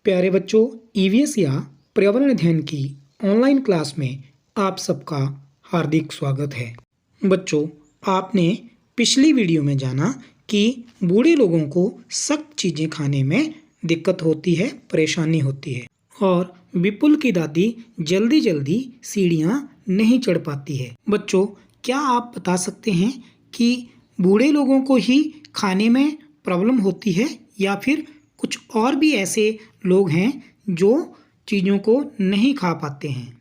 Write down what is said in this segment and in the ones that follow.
प्यारे बच्चों, ईवीएस या पर्यावरण अध्ययन की ऑनलाइन क्लास में आप सबका हार्दिक स्वागत है। बच्चों, आपने पिछली वीडियो में जाना कि बूढ़े लोगों को सख्त चीज़ें खाने में दिक्कत होती है, परेशानी होती है और विपुल की दादी जल्दी जल्दी सीढ़ियाँ नहीं चढ़ पाती है। बच्चों, क्या आप बता सकते हैं कि बूढ़े लोगों को ही खाने में प्रॉब्लम होती है या फिर कुछ और भी ऐसे लोग हैं जो चीज़ों को नहीं खा पाते हैं?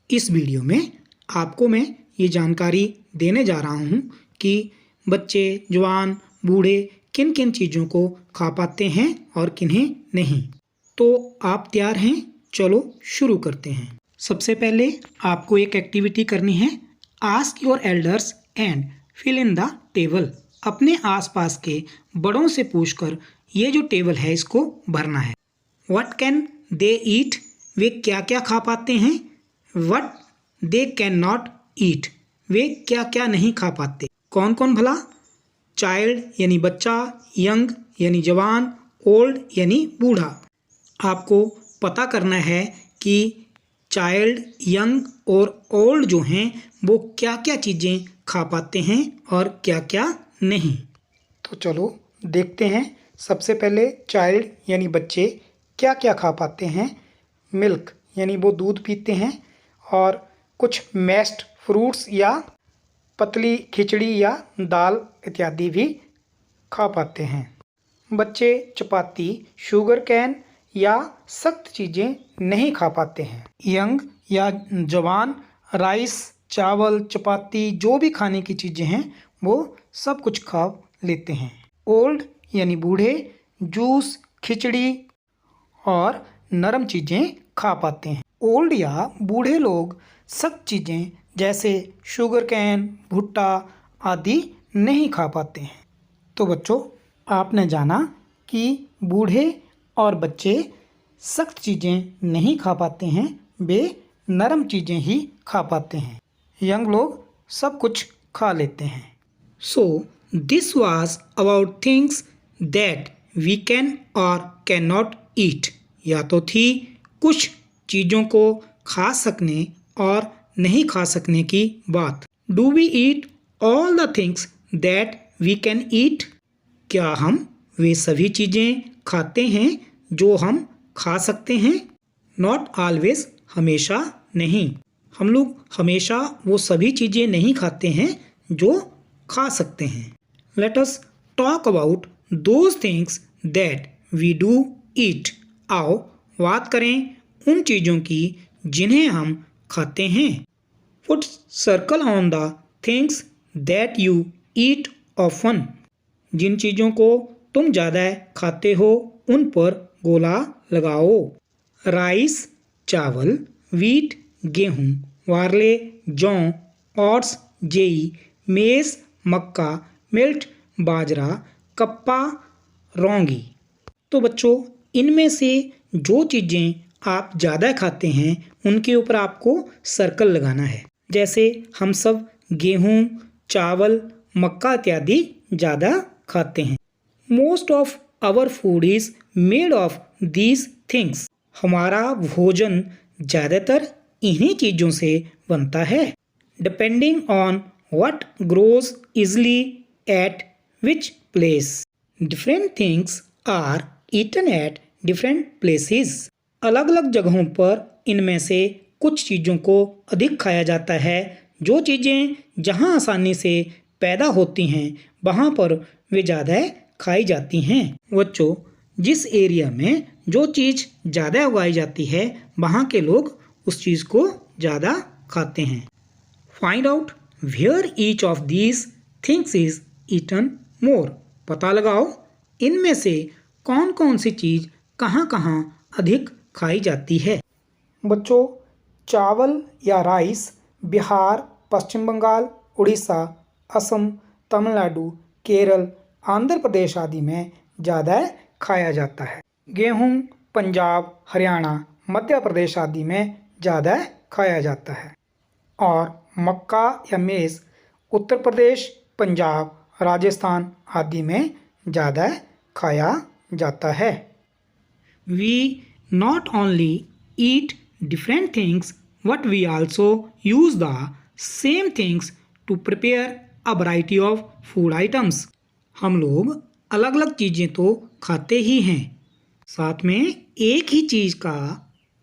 इस वीडियो में आपको मैं ये जानकारी देने जा रहा हूँ कि बच्चे, जवान, बूढ़े किन किन चीज़ों को खा पाते हैं और किन्हें नहीं। तो आप तैयार हैं? चलो शुरू करते हैं। सबसे पहले आपको एक एक्टिविटी करनी है। Ask your elders and fill in the table. अपने आसपास के बड़ों से पूछकर ये जो टेबल है इसको भरना है। व्हाट कैन दे ईट? वे क्या क्या खा पाते हैं। What they can not eat? वे क्या क्या नहीं खा पाते। कौन कौन भला? चाइल्ड यानी बच्चा, यंग यानी जवान, ओल्ड यानी बूढ़ा। आपको पता करना है कि चाइल्ड, यंग और ओल्ड जो हैं वो क्या क्या चीज़ें खा पाते हैं और क्या क्या नहीं। तो चलो देखते हैं। सबसे पहले चाइल्ड यानी बच्चे क्या क्या खा पाते हैं। मिल्क यानी वो दूध पीते हैं और कुछ मैश्ड फ्रूट्स या पतली खिचड़ी या दाल इत्यादि भी खा पाते हैं। बच्चे चपाती, शुगर कैन या सख्त चीज़ें नहीं खा पाते हैं। यंग या जवान राइस, चावल, चपाती जो भी खाने की चीज़ें हैं वो सब कुछ खा लेते हैं। ओल्ड यानी बूढ़े जूस, खिचड़ी और नरम चीज़ें खा पाते हैं। ओल्ड या बूढ़े लोग सख्त चीज़ें जैसे शुगर कैन, भुट्टा आदि नहीं खा पाते हैं। तो बच्चों, आपने जाना कि बूढ़े और बच्चे सख्त चीज़ें नहीं खा पाते हैं, वे नरम चीज़ें ही खा पाते हैं। यंग लोग सब कुछ खा लेते हैं। So this was about things that we can or can not eat. या तो थी कुछ चीज़ों को खा सकने और नहीं खा सकने की बात। Do we eat all the things that we can eat? क्या हम वे सभी चीज़ें खाते हैं जो हम खा सकते हैं? नॉट ऑलवेज, हमेशा नहीं। हम लोग हमेशा वो सभी चीज़ें नहीं खाते हैं जो खा सकते हैं। Let us talk about those things that we do eat. आओ बात करें उन चीज़ों की जिन्हें हम खाते हैं। Put circle on the things that you eat often. जिन चीज़ों को तुम ज़्यादा खाते हो उन पर गोला लगाओ। राइस चावल, वीट गेहूँ, वार्ले जौ, ओट्स जेई, मेज़ मक्का, मिल्ट बाजरा, कप्पा रौंगी। तो बच्चों, इनमें से जो चीज़ें आप ज़्यादा खाते हैं उनके ऊपर आपको सर्कल लगाना है। जैसे हम सब गेहूँ, चावल, मक्का इत्यादि ज़्यादा खाते हैं। Most of our food is made of these things. हमारा भोजन ज़्यादातर इन्हीं चीज़ों से बनता है। Depending on what grows easily at which place. Different things are eaten at different places. अलग अलग जगहों पर इनमें से कुछ चीज़ों को अधिक खाया जाता है। जो चीज़ें जहाँ आसानी से पैदा होती हैं वहाँ पर वे ज़्यादा खाई जाती हैं। बच्चों, जिस एरिया में जो चीज़ ज़्यादा उगाई जाती है वहाँ के लोग उस चीज़ को ज़्यादा खाते हैं। Find out where each of these things is eaten more. पता लगाओ इनमें से कौन कौन सी चीज़ कहाँ कहाँ अधिक खाई जाती है। बच्चों, चावल या राइस बिहार, पश्चिम बंगाल, उड़ीसा, असम, तमिलनाडु, केरल, आंध्र प्रदेश आदि में ज़्यादा खाया जाता है। गेहूँ पंजाब, हरियाणा, मध्य प्रदेश आदि में ज़्यादा खाया जाता है। और मक्का या मेज़ उत्तर प्रदेश, पंजाब, राजस्थान आदि में ज़्यादा खाया जाता है। We not only eat different things but we also use the same things to prepare a variety of food items. हम लोग अलग अलग चीज़ें तो खाते ही हैं, साथ में एक ही चीज़ का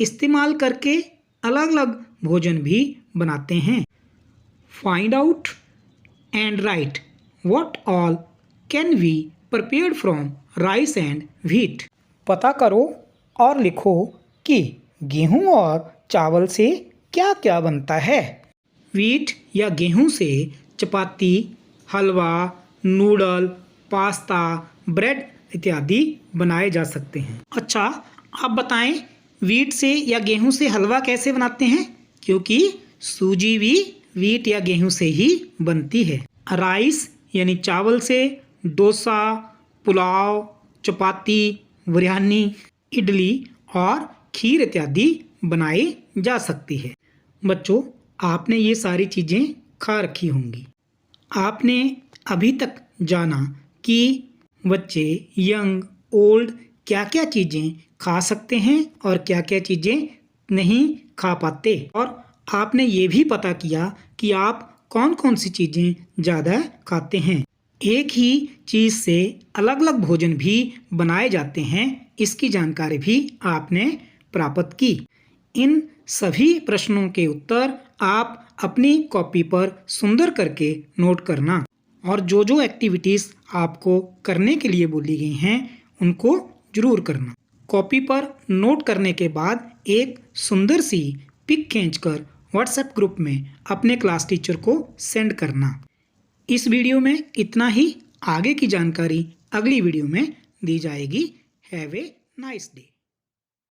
इस्तेमाल करके अलग अलग भोजन भी बनाते हैं. Find out and write what all can be prepared from rice and wheat. पता करो और लिखो कि गेहूं और चावल से क्या क्या बनता है. व्हीट या गेहूं से चपाती, हलवा, नूडल, पास्ता, ब्रेड इत्यादि बनाए जा सकते हैं. अच्छा, आप बताएं व्हीट से या गेहूं से हलवा कैसे बनाते हैं, क्योंकि सूजी भी व्हीट या गेहूं से ही बनती है. राइस यानी चावल से डोसा, पुलाव, चपाती, बिरयानी, इडली और खीर इत्यादि बनाई जा सकती है. बच्चों, आपने ये सारी चीज़ें खा रखी होंगी. आपने अभी तक जाना कि बच्चे यंग ओल्ड क्या क्या चीज़ें खा सकते हैं और क्या क्या चीज़ें नहीं खा पाते, और आपने ये भी पता किया कि आप कौन कौन सी चीज़ें ज़्यादा खाते हैं. एक ही चीज़ से अलग अलग भोजन भी बनाए जाते हैं, इसकी जानकारी भी आपने प्राप्त की. इन सभी प्रश्नों के उत्तर आप अपनी कॉपी पर सुंदर करके नोट करना, और जो जो एक्टिविटीज़ आपको करने के लिए बोली गई हैं उनको जरूर करना. कॉपी पर नोट करने के बाद एक सुंदर सी पिक खींचकर व्हाट्सएप ग्रुप में अपने क्लास टीचर को सेंड करना. इस वीडियो में इतना ही. आगे की जानकारी अगली वीडियो में दी जाएगी. Have a nice day.